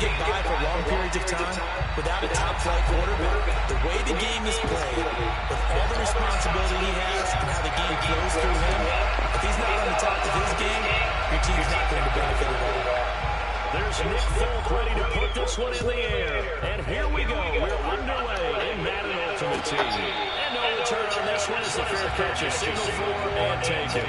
get by for long periods of time without a top-flight quarterback. The way the game is played, with all the responsibility he has and how the game flows through him, if he's not on the top of his game, your team's not going to benefit at all. There's Nick Folk ready to put this one in the air. And here we go. We're underway in Madden Ultimate Team. And no return on this one as the fair catch is signaled for and taken.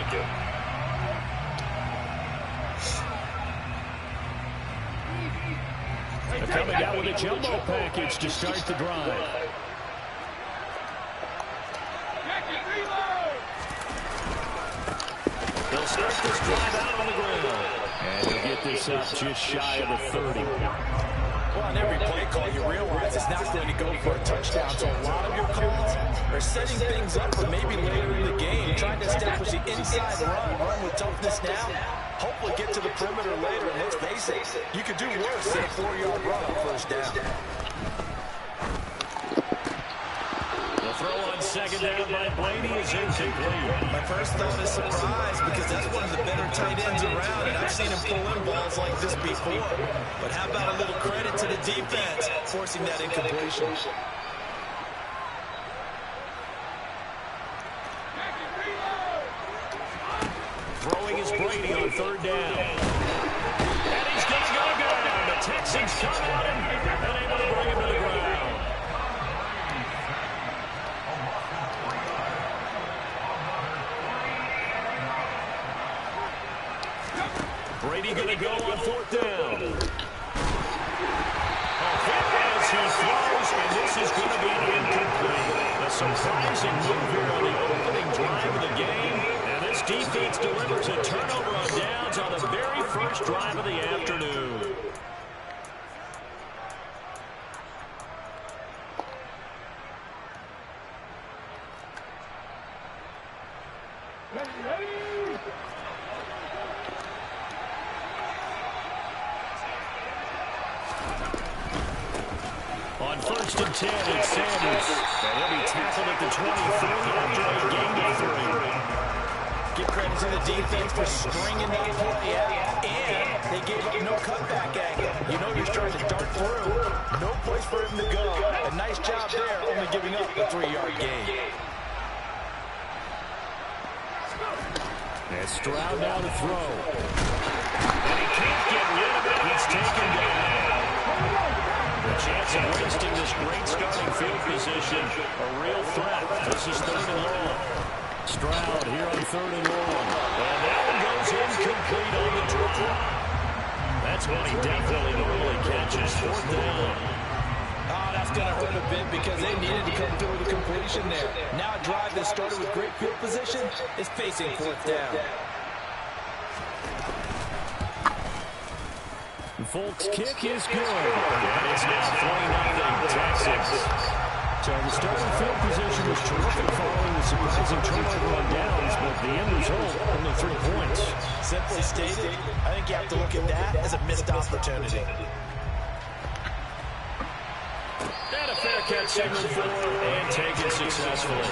They're coming out with a jumbo package to start the drive. They'll start this drive out on the ground. And he'll get this up just shy of the 30. Well, on every play call, you realize it's not going to go for a touchdown. So a lot of your calls are setting things up for maybe later in the game, trying to establish the inside run with toughness now. Hopefully get to the perimeter later, and let's face it, you could do worse than a 4-yard run on first down. The throw on second down by Blaney is incomplete. My first thought is surprise, because that's one of the better tight ends around, and I've seen him pull in balls like this before. But how about a little credit to the defense forcing that incompletion? Throwing is Brady on third down. And he's going to go down. The Texans come at him and able to bring him to the ground. Brady going to go on fourth down. As he throws, and this is going to be incomplete. A surprising move here on the opening drive of the game. And this defense delivers a turnover on downs on the very first drive of the afternoon. On first and 10, it's Sanders. And he'll be tackled at the 23 after a gain of 3. Give credit to the defense for stringing that play out, and they gave up no cutback angle. You know he's trying to dart through. No place for him to go. A nice job there, only giving up a 3-yard gain. And Stroud now to throw. And he can't get rid of it. He's taken down. A chance of wasting this great starting field position. A real threat. This is third and long. Stroud here on third and long. And that one goes incomplete on the draw. That's one he definitely normally catches. Fourth down. Oh, that's going to hurt a bit because they needed to come through with a completion there. Now a drive that started with great field position is facing fourth down. Folk's kick is good. And it's now 3-0 Texans. So the starting field position was terrific following the surprising turnover on downs, but the end result, only 3 points. Simply stated, I think you have to look at that as a missed opportunity. And a fair catch signaled for and taken successfully.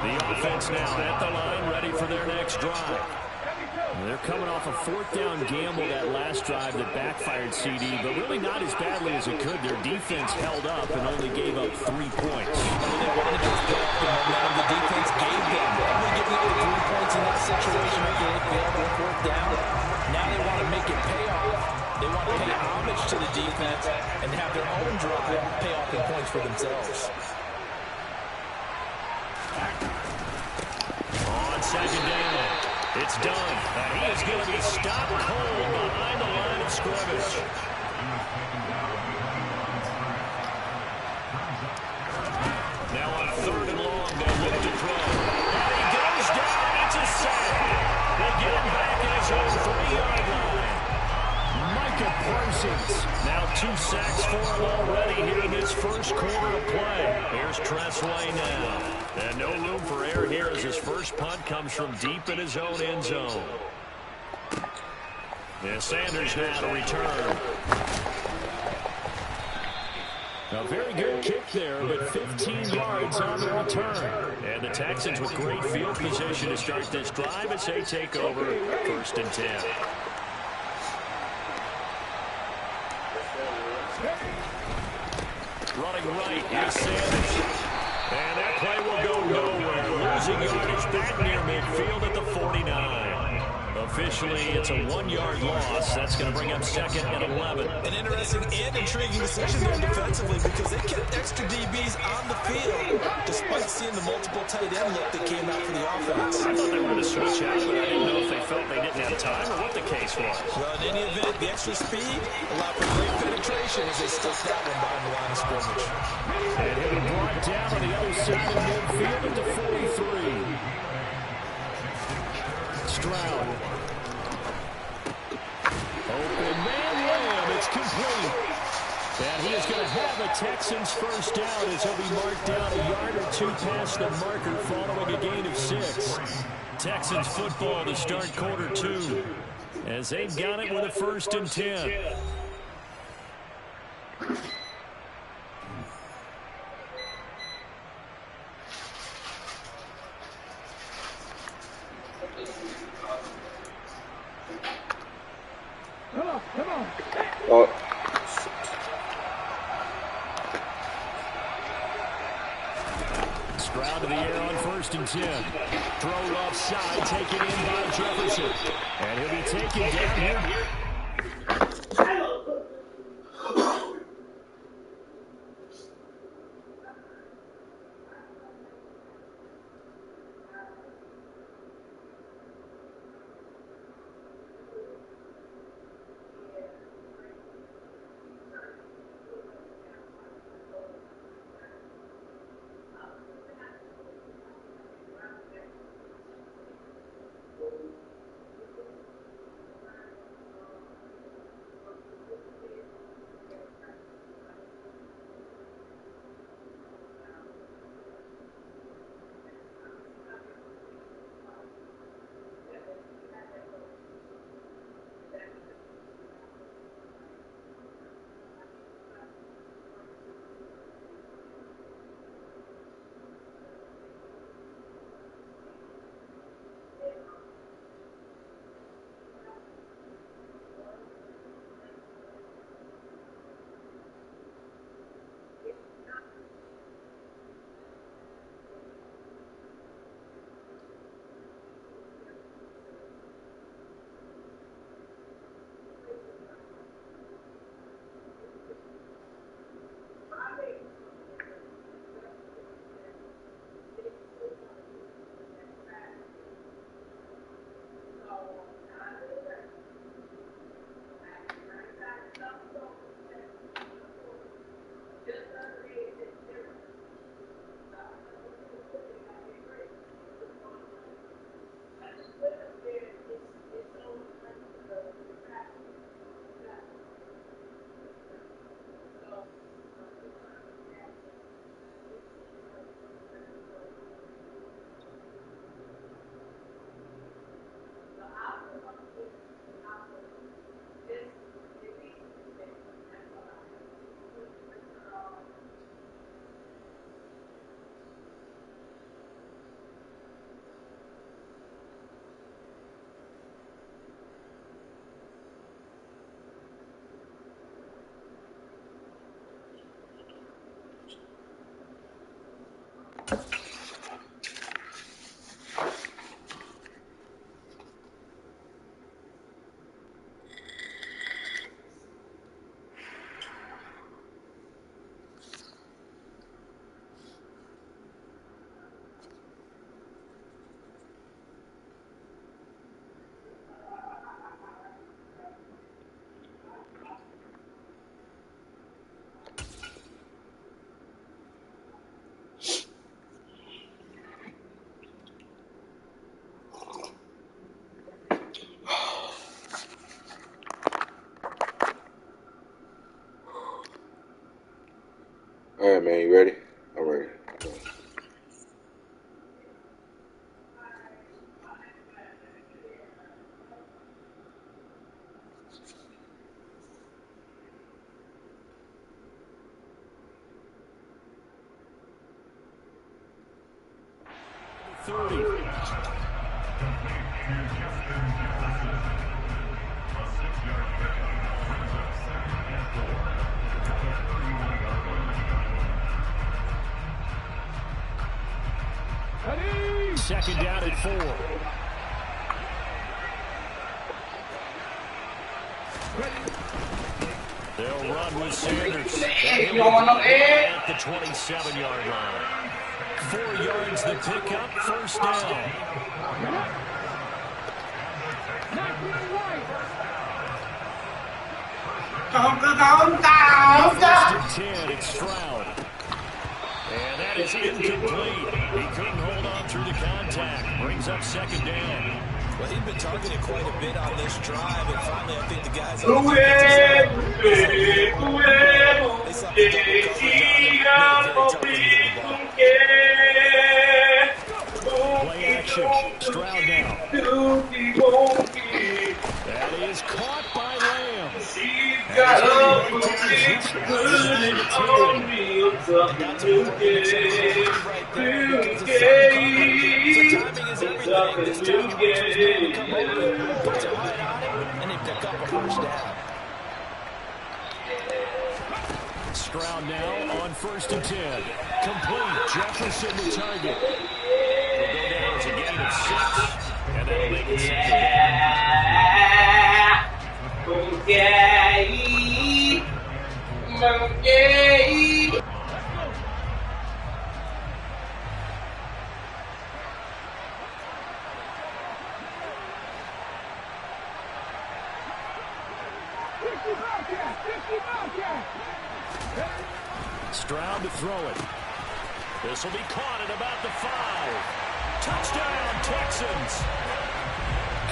The offense now at the line, ready for their next drive. They're coming off a fourth down gamble that last drive that backfired CD, but really not as badly as it could. Their defense held up and only gave up 3 points. They wanted to build up the momentum the defense gave them. Only giving up the 3 points in that situation after they failed on fourth down. Now they want to make it pay off. They want to pay homage to the defense and have their own drive pay off in points for themselves. On second down. It's done. And he is going to be stopped cold behind the line of scrimmage. Now on third and long, they'll look to throw. And he goes down. It's a sack. They get him back in his own 3-yard line. Micah Parsons. Now 2 sacks for him already here in this first quarter of play. Here's Tressway now. And no room for error here as his first punt comes from deep in his own end zone. And Sanders now to return. A very good kick there, but 15 yards on the return. And the Texans with great field position to start this drive as they take over 1st and 10. Running right is Sanders. And that play will go nowhere. Losing yardage back near midfield at the 49. Officially, it's a 1-yard loss. That's going to bring up 2nd and 11. An interesting and intriguing decision there defensively because they kept extra DBs on the field despite seeing the multiple tight end look that came out for the offense. I thought they were going to switch out, but I didn't know if they felt they didn't have time or what the case was. Well, in any event, the extra speed allowed for great penetration as they stuck that one behind the line of scrimmage. And he'll be brought down on the other side of midfield at the 43. Stroud. Open man Lamb. It's complete. And he is going to have a Texans first down as he'll be marked down a yard or 2 past the marker following a gain of 6. Texans football to start quarter 2 as they've got it with a 1st and 10. Oh. Stroud to the air on 1st and 10. Throw offside, taken in by Jefferson. And he'll be taken down here. All right, man, you ready? I'm ready. 30. Second down at 4. They'll run with Sanders. At the 27-yard line. 4 yards the pickup, first down. First and 10, it's Stroud. And that is incomplete. He couldn't hold on through the contact. Brings up second down. Well, he'd been targeted quite a bit on this drive, and finally I think the guys play action. Stroud now. That is caught by Lamb. Stroud now on first and 10. Complete. Jefferson the target. Will go down as a gain of 6. And that'll make it second down. Stroud to throw it. This will be caught at about the 5. Touchdown, Texans.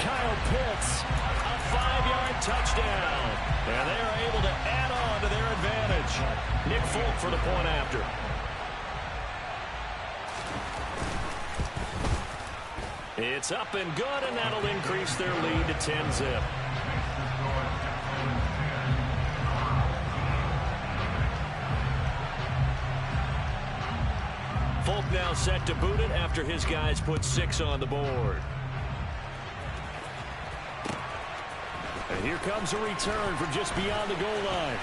Kyle Pitts, a 5-yard touchdown. And they are able to add on to their advantage. Nick Folk for the point after. It's up and good, and that'll increase their lead to 10-zip. Folk now set to boot it after his guys put 6 on the board. And here comes a return from just beyond the goal line.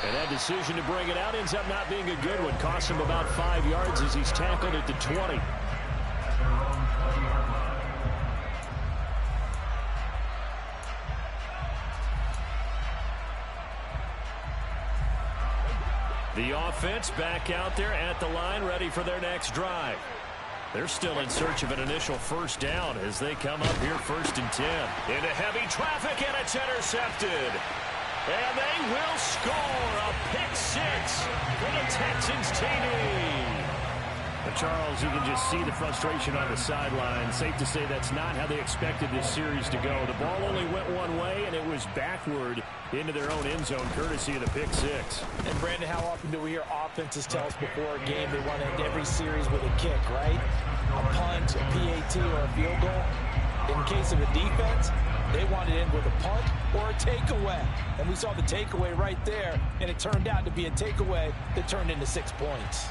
And that decision to bring it out ends up not being a good one. Costs him about 5 yards as he's tackled at the 20. The offense back out there at the line, ready for their next drive. They're still in search of an initial first down as they come up here first and 10. Into heavy traffic, and it's intercepted. And they will score a pick 6 for the Texans TD. But Charles, you can just see the frustration on the sideline. Safe to say that's not how they expected this series to go. The ball only went one way, and it was backward into their own end zone, courtesy of the pick 6. And Brandon, how often do we hear offenses tell us before a game they want to end every series with a kick, right? A punt, a PAT, or a field goal. In case of a defense, they want to end with a punt or a takeaway. And we saw the takeaway right there, and it turned out to be a takeaway that turned into 6 points.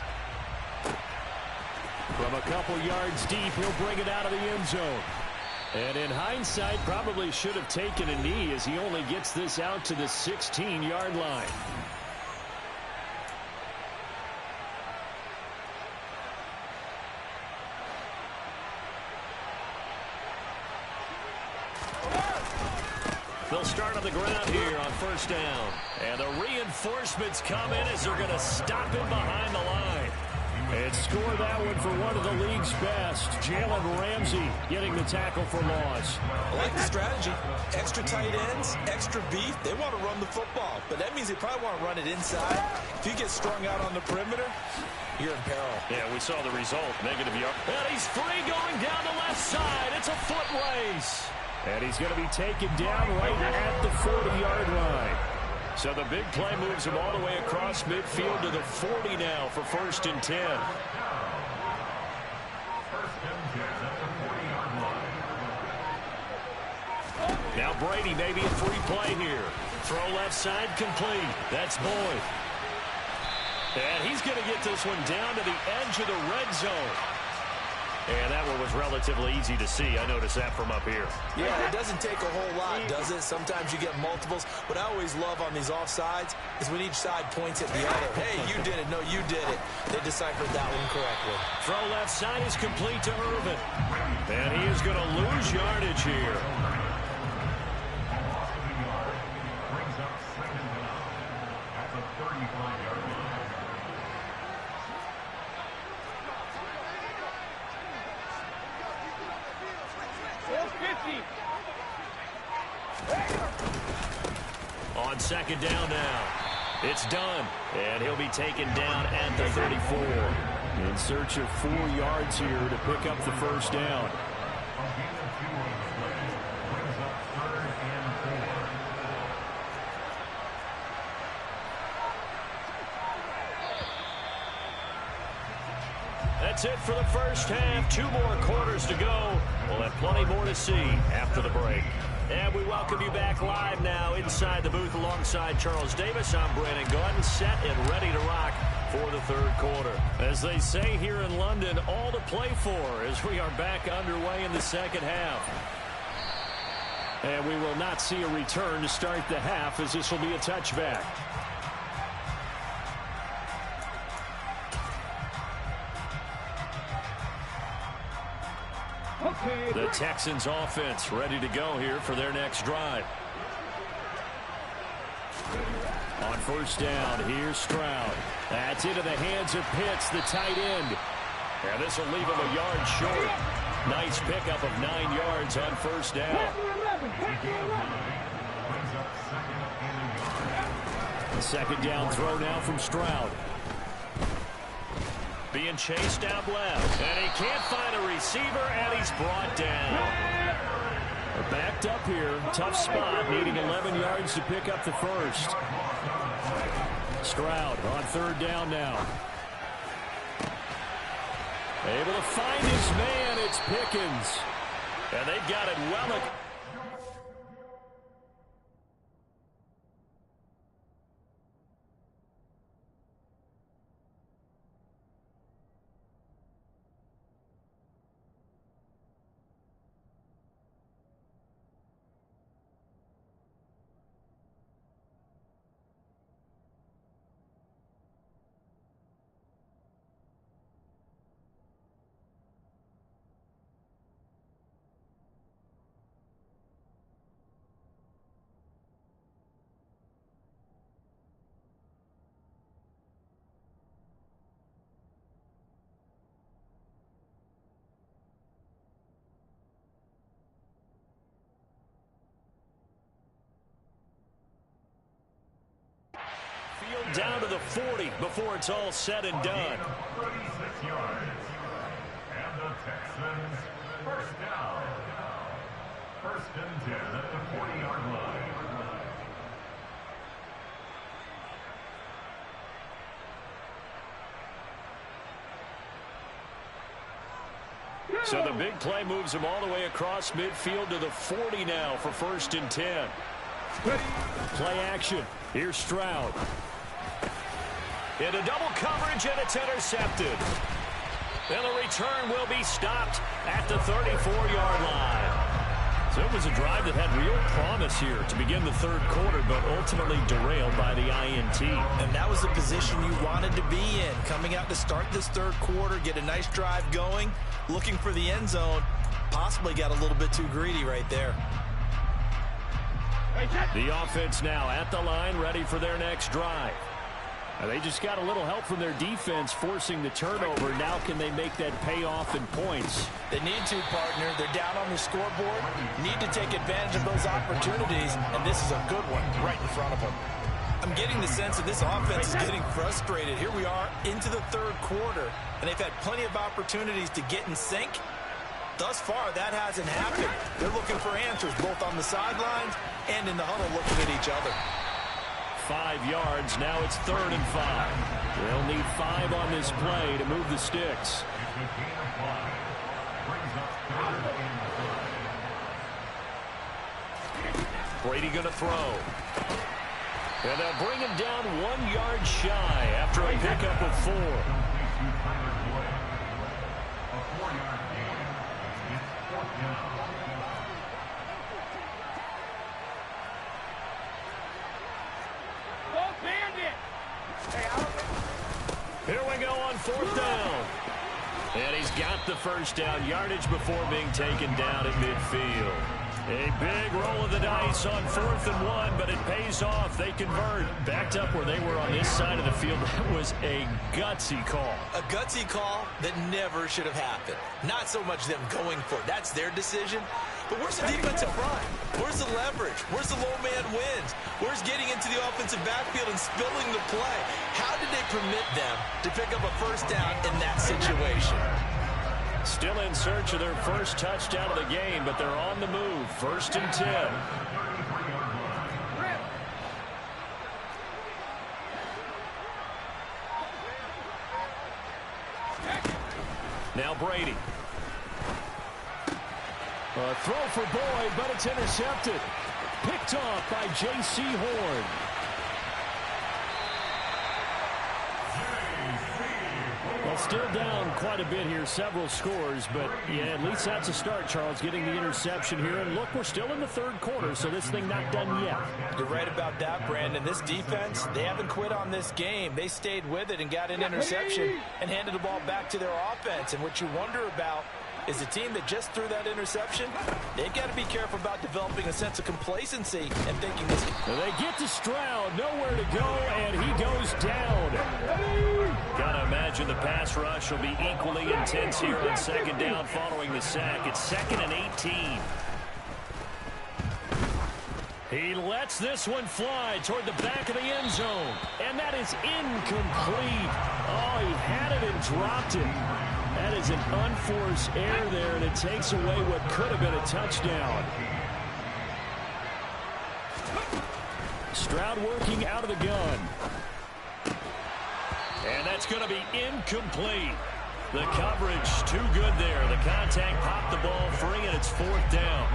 From a couple yards deep, he'll bring it out of the end zone. And in hindsight, probably should have taken a knee as he only gets this out to the 16-yard line. They'll start on the ground here on first down. And the reinforcements come in as they're going to stop him behind the line. And score that one for one of the league's best. Jalen Ramsey getting the tackle for loss. I like the strategy. Extra tight ends, extra beef. They want to run the football, but that means they probably want to run it inside. If you get strung out on the perimeter, you're in peril. Yeah, we saw the result. Negative yard. And he's free going down the left side. It's a foot race. And he's going to be taken down right at the 40-yard line. So the big play moves him all the way across midfield to the 40 now for first and 10. Now Brady maybe a free play here. Throw left side complete. That's Boyd. And he's going to get this one down to the edge of the red zone. And that one was relatively easy to see. I noticed that from up here. Yeah, it doesn't take a whole lot, does it? Sometimes you get multiples. What I always love on these offsides is when each side points at the other. Hey, you did it. No, you did it. They deciphered that one correctly. Throw left side is complete to Irvin. And he is going to lose yardage here. Brings up second down at the 35-yard line. On second down now. It's done. And he'll be taken down at the 34. In search of 4 yards here to pick up the first down. Brings up 3rd and 4. That's it for the first half. 2 more quarters to go. We'll have plenty more to see after the break. And we welcome you back live now inside the booth alongside Charles Davis. I'm Brandon Gaudin, set and ready to rock for the third quarter. As they say here in London, all to play for as we are back underway in the second half. And we will not see a return to start the half as this will be a touchback. The Texans offense ready to go here for their next drive. On first down, here's Stroud. That's into the hands of Pitts, the tight end. And this will leave him a yard short. Nice pickup of 9 yards on first down. The second down throw now from Stroud. Being chased out left, and he can't find a receiver, and he's brought down. They're backed up here, tough spot, needing 11 yards to pick up the first. Stroud on third down now. Able to find his man, it's Pickens. And they've got it well. Down to the 40 before it's all said and done. 36 yards. And the Texans first down. First and 10 at the 40-yard line. So the big play moves him all the way across midfield to the 40 now for first and 10. Play action. Here's Stroud. Into double coverage, and it's intercepted. And the return will be stopped at the 34-yard line. So it was a drive that had real promise here to begin the third quarter, but ultimately derailed by the INT. And that was the position you wanted to be in. Coming out to start this third quarter, get a nice drive going, looking for the end zone. Possibly got a little bit too greedy right there. The offense now at the line, ready for their next drive. They just got a little help from their defense forcing the turnover. Now can they make that pay off in points? They need to, partner. They're down on the scoreboard. Need to take advantage of those opportunities, and this is a good one right in front of them. I'm getting the sense that this offense is getting frustrated. Here we are into the third quarter, and they've had plenty of opportunities to get in sync. Thus far, that hasn't happened. They're looking for answers both on the sidelines and in the huddle looking at each other. 5 yards. Now it's 3rd and 5. They'll need 5 on this play to move the sticks. Brady going to throw. And they'll bring him down 1 yard shy after a pickup of 4. Here we go on 4th down. And he's got the first down yardage before being taken down at midfield. A big roll of the dice on 4th and 1, but it pays off. They convert. Backed up where they were on this side of the field. That was a gutsy call. A gutsy call that never should have happened. Not so much them going for it. That's their decision. But where's the defensive front? Where's the leverage? Where's the low man wins? Where's getting into the offensive backfield and spilling the play? How did they permit them to pick up a first down in that situation? Still in search of their first touchdown of the game, but they're on the move. 1st and 10. Now Brady. A throw for Boyd, but it's intercepted. Picked off by J.C. Horn. Well, still down quite a bit here, several scores, but yeah, at least that's a start, Charles, getting the interception here. And look, we're still in the 3rd quarter, so this thing not done yet. You're right about that, Brandon. This defense, they haven't quit on this game. They stayed with it and got an interception and handed the ball back to their offense. And what you wonder about is a team that just threw that interception, they've got to be careful about developing a sense of complacency and thinking this. Well, they get to Stroud, nowhere to go, and he goes down. Gotta imagine the pass rush will be equally intense here on 2nd down following the sack. It's 2nd and 18. He lets this one fly toward the back of the end zone, and that is incomplete. Oh, he had it and dropped it. That is an unforced error there, and it takes away what could have been a touchdown. Stroud working out of the gun. And that's going to be incomplete. The coverage too good there. The contact popped the ball free, and it's 4th down.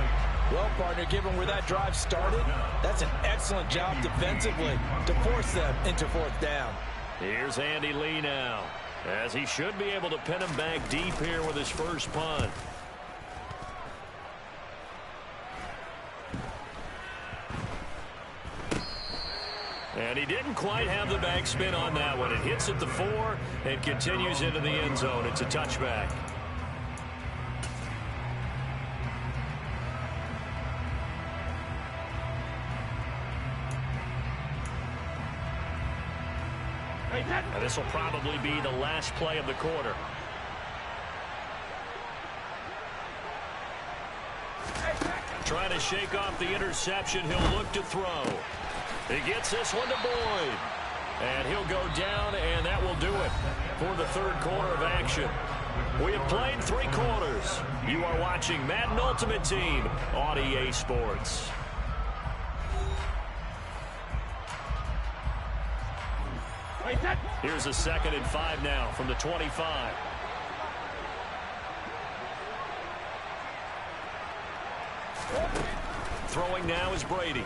Well, partner, given where that drive started, that's an excellent job defensively to force them into 4th down. Here's Andy Lee now, as he should be able to pin him back deep here with his first punt. And he didn't quite have the backspin on that one. It hits at the 4 and continues into the end zone. It's a touchback. And this will probably be the last play of the quarter. Trying to shake off the interception. He'll look to throw. He gets this one to Boyd. And he'll go down, and that will do it for the 3rd quarter of action. We have played 3 quarters. You are watching Madden Ultimate Team on EA Sports. Here's a 2nd and 5 now from the 25. Throwing now is Brady.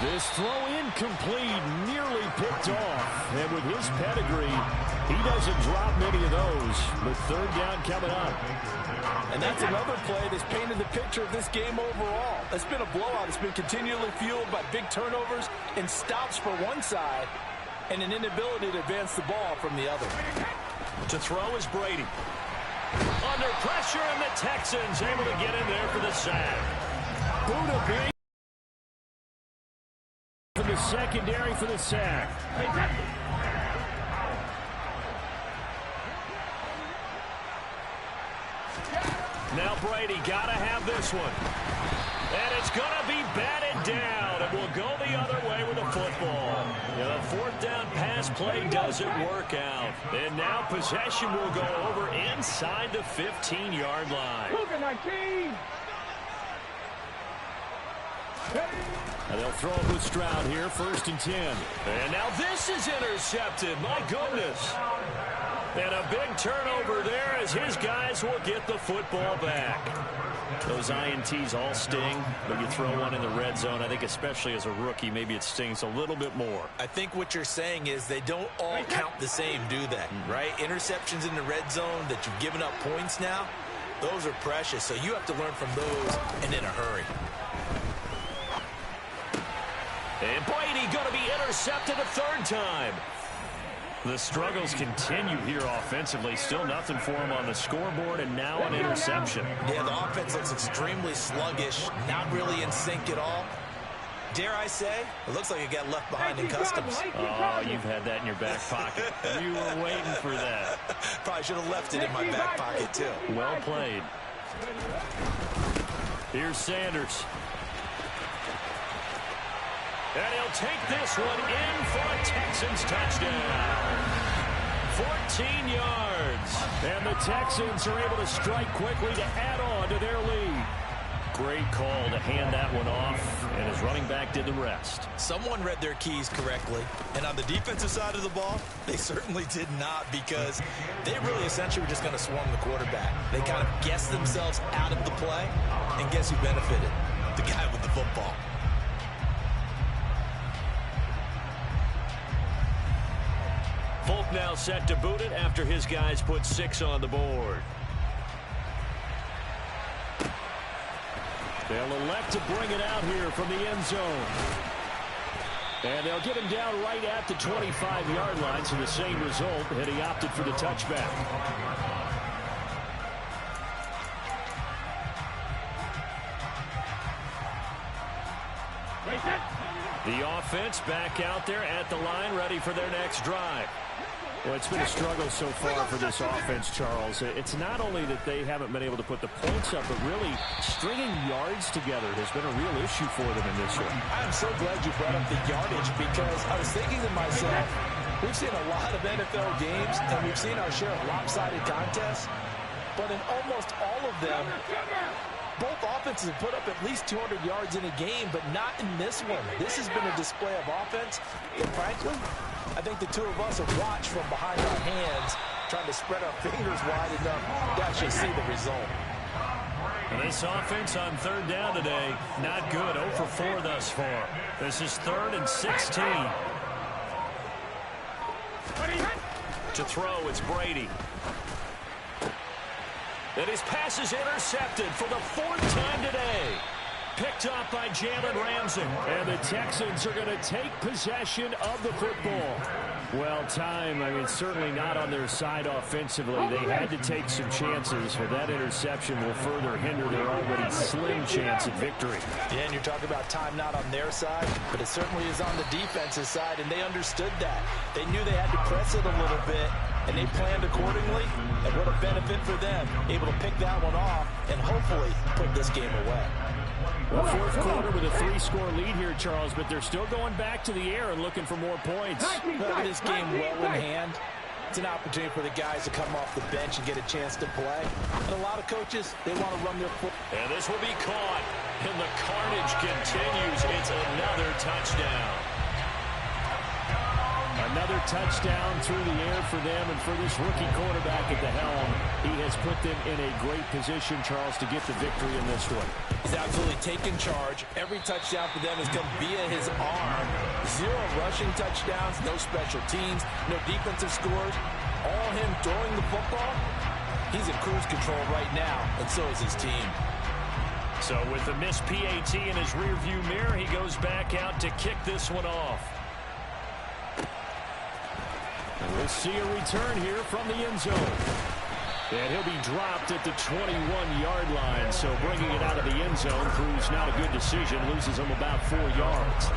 This throw incomplete, nearly picked off. And with his pedigree, he doesn't drop many of those. But 3rd down coming up. And that's another play that's painted the picture of this game overall. It's been a blowout. It's been continually fueled by big turnovers and stops for one side and an inability to advance the ball from the other. To throw is Brady. Under pressure, and the Texans able to get in there for the sack. Buda Baker from the secondary for the sack. Now Brady got to have this one. And it's going to be batted down. It will go the other way with the football. The 4th down pass play doesn't work out. And now possession will go over inside the 15-yard line. And they'll throw it with Stroud here, 1st and 10. And now this is intercepted. My goodness. And a big turnover there as his guys will get the football back. Those INTs all sting, but you throw one in the red zone, I think especially as a rookie, maybe it stings a little bit more. I think what you're saying is they don't all count the same, do they? Right? Interceptions in the red zone that you've given up points now. Those are precious, so you have to learn from those and in a hurry. And Brady going to be intercepted a third time. The struggles continue here offensively. Still nothing for him on the scoreboard, and now an interception. Yeah, the offense looks extremely sluggish, not really in sync at all. Dare I say, it looks like it got left behind in customs. Oh, you've had that in your back pocket. You were waiting for that. Probably should have left it in my back pocket, too. Well played. Here's Sanders. And he'll take this one in for a Texans touchdown. 14 yards. And the Texans are able to strike quickly to add on to their lead. Great call to hand that one off, and his running back did the rest. Someone read their keys correctly, and on the defensive side of the ball, they certainly did not, because they really essentially were just going to swarm the quarterback. They kind of guessed themselves out of the play, and guess who benefited? The guy with the football. Folk now set to boot it after his guys put 6 on the board. They'll elect to bring it out here from the end zone. And they'll get him down right at the 25-yard line, so the same result, and he opted for the touchback. The offense back out there at the line, ready for their next drive. Well, it's been a struggle so far for this offense, Charles. It's not only that they haven't been able to put the points up, but really stringing yards together has been a real issue for them in this one. I'm so glad you brought up the yardage, because I was thinking to myself, we've seen a lot of NFL games, and we've seen our share of lopsided contests, but in almost all of them, both offenses have put up at least 200 yards in a game, but not in this one. This has been a display of offense that, frankly, I think the two of us have watched from behind our hands, trying to spread our fingers wide enough to actually see the result. And this offense on third down today, not good. 0 for 4 thus far. This is 3rd and 16. To throw, it's Brady. And his pass is intercepted for the 4th time today. Picked off by Jalen Ramsey. And the Texans are going to take possession of the football. Well, certainly not on their side offensively. They had to take some chances, but that interception will further hinder their already slim chance at victory. Yeah, and you're talking about time not on their side, but it certainly is on the defensive side, and they understood that. They knew they had to press it a little bit, and they planned accordingly, and what a benefit for them, able to pick that one off and hopefully put this game away. Well, 4th quarter with a 3-score lead here, Charles, but they're still going back to the air and looking for more points. Well, this game well in hand. It's an opportunity for the guys to come off the bench and get a chance to play. And a lot of coaches, they want to run their foot. And this will be caught, and the carnage continues. It's another touchdown. Another touchdown through the air for them, and for this rookie quarterback at the helm, he has put them in a great position, Charles, to get the victory in this one. He's absolutely taken charge. Every touchdown for them has come via his arm. 0 rushing touchdowns, no special teams, no defensive scores. All him throwing the football. He's in cruise control right now, and so is his team. So with the missed PAT in his rearview mirror, he goes back out to kick this one off. And we'll see a return here from the end zone. And he'll be dropped at the 21-yard line. So bringing it out of the end zone proves not a good decision. Loses him about 4 yards.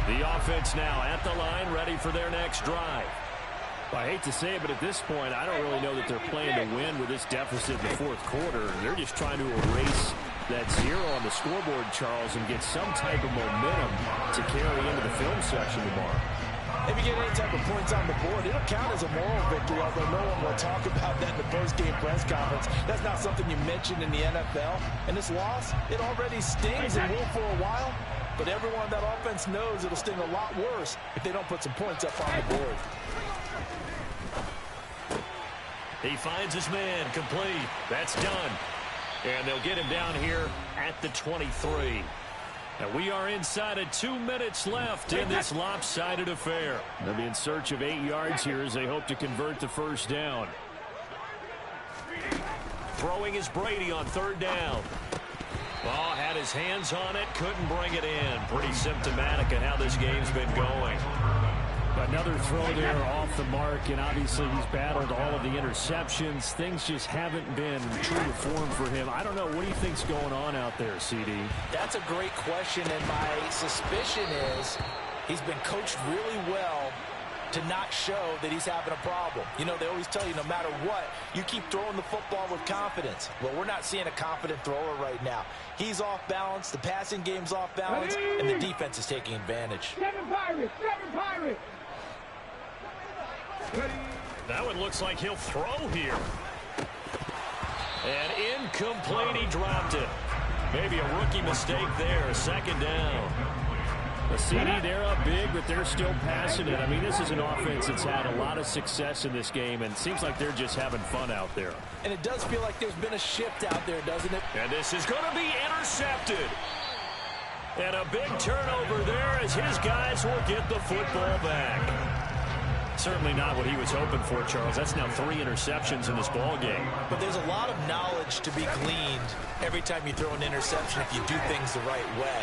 The offense now at the line, ready for their next drive. I hate to say it, but at this point, I don't really know that they're playing to win with this deficit in the 4th quarter. They're just trying to erase that 0 on the scoreboard, Charles, and get some type of momentum to carry into the film section tomorrow. If you get any type of points on the board, it'll count as a moral victory, although no one will talk about that in the post-game press conference. That's not something you mentioned in the NFL. And this loss, it already stings and will for a while, but everyone on that offense knows it'll sting a lot worse if they don't put some points up on the board. He finds his man, complete. That's done. And they'll get him down here at the 23. And we are inside of 2 minutes left in this lopsided affair. They'll be in search of 8 yards here as they hope to convert the first down. Throwing is Brady on 3rd down. Ball had his hands on it, couldn't bring it in. Pretty symptomatic of how this game's been going. Another throw there off the mark, and obviously he's battled all of the interceptions. Things just haven't been true to form for him. I don't know. What do you think's going on out there, CD? That's a great question, and my suspicion is he's been coached really well to not show that he's having a problem. You know, they always tell you no matter what, you keep throwing the football with confidence. Well, we're not seeing a confident thrower right now. He's off balance, the passing game's off balance, and the defense is taking advantage. Seven Pirates! That one looks like he'll throw here. And incomplete, he dropped it. Maybe a rookie mistake there, 2nd down. The CD, they're up big, but they're still passing it. I mean, this is an offense that's had a lot of success in this game, and it seems like they're just having fun out there. And it does feel like there's been a shift out there, doesn't it? And this is going to be intercepted. And a big turnover there as his guys will get the football back. Certainly not what he was hoping for, Charles. That's now 3 interceptions in this ball game. But there's a lot of knowledge to be gleaned every time you throw an interception if you do things the right way.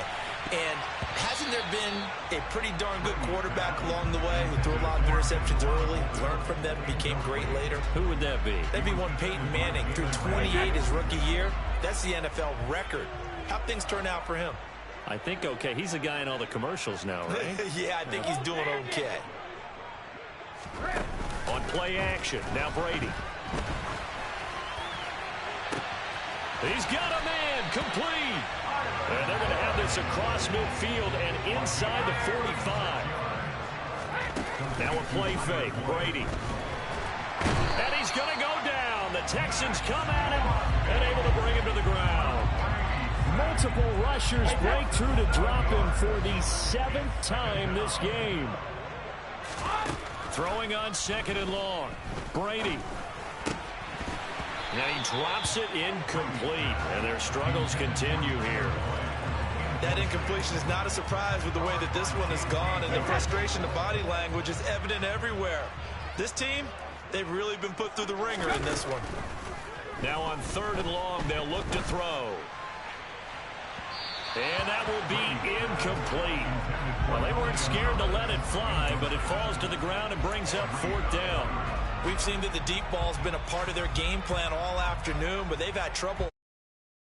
And hasn't there been a pretty darn good quarterback along the way who threw a lot of interceptions early, learned from them, became great later? Who would that be? That'd be one Peyton Manning. Threw 28 his rookie year. That's the NFL record. How'd things turn out for him? I think okay. He's a guy in all the commercials now, right? Yeah, I think he's doing okay. On play action, now Brady. He's got a man, complete. And they're going to have this across midfield and inside the 45. Now a play fake, Brady. And he's going to go down. The Texans come at him and able to bring him to the ground. Multiple rushers break through to drop him for the 7th time this game. Throwing on 2nd and long. Brady. Now he drops it incomplete, and their struggles continue here. That incompletion is not a surprise with the way that this one has gone, and the frustration, the body language is evident everywhere. This team, they've really been put through the ringer in this one. Now on 3rd and long, they'll look to throw. And that will be incomplete. Well, they weren't scared to let it fly, but it falls to the ground and brings up 4th down. We've seen that the deep ball's been a part of their game plan all afternoon, but they've had trouble.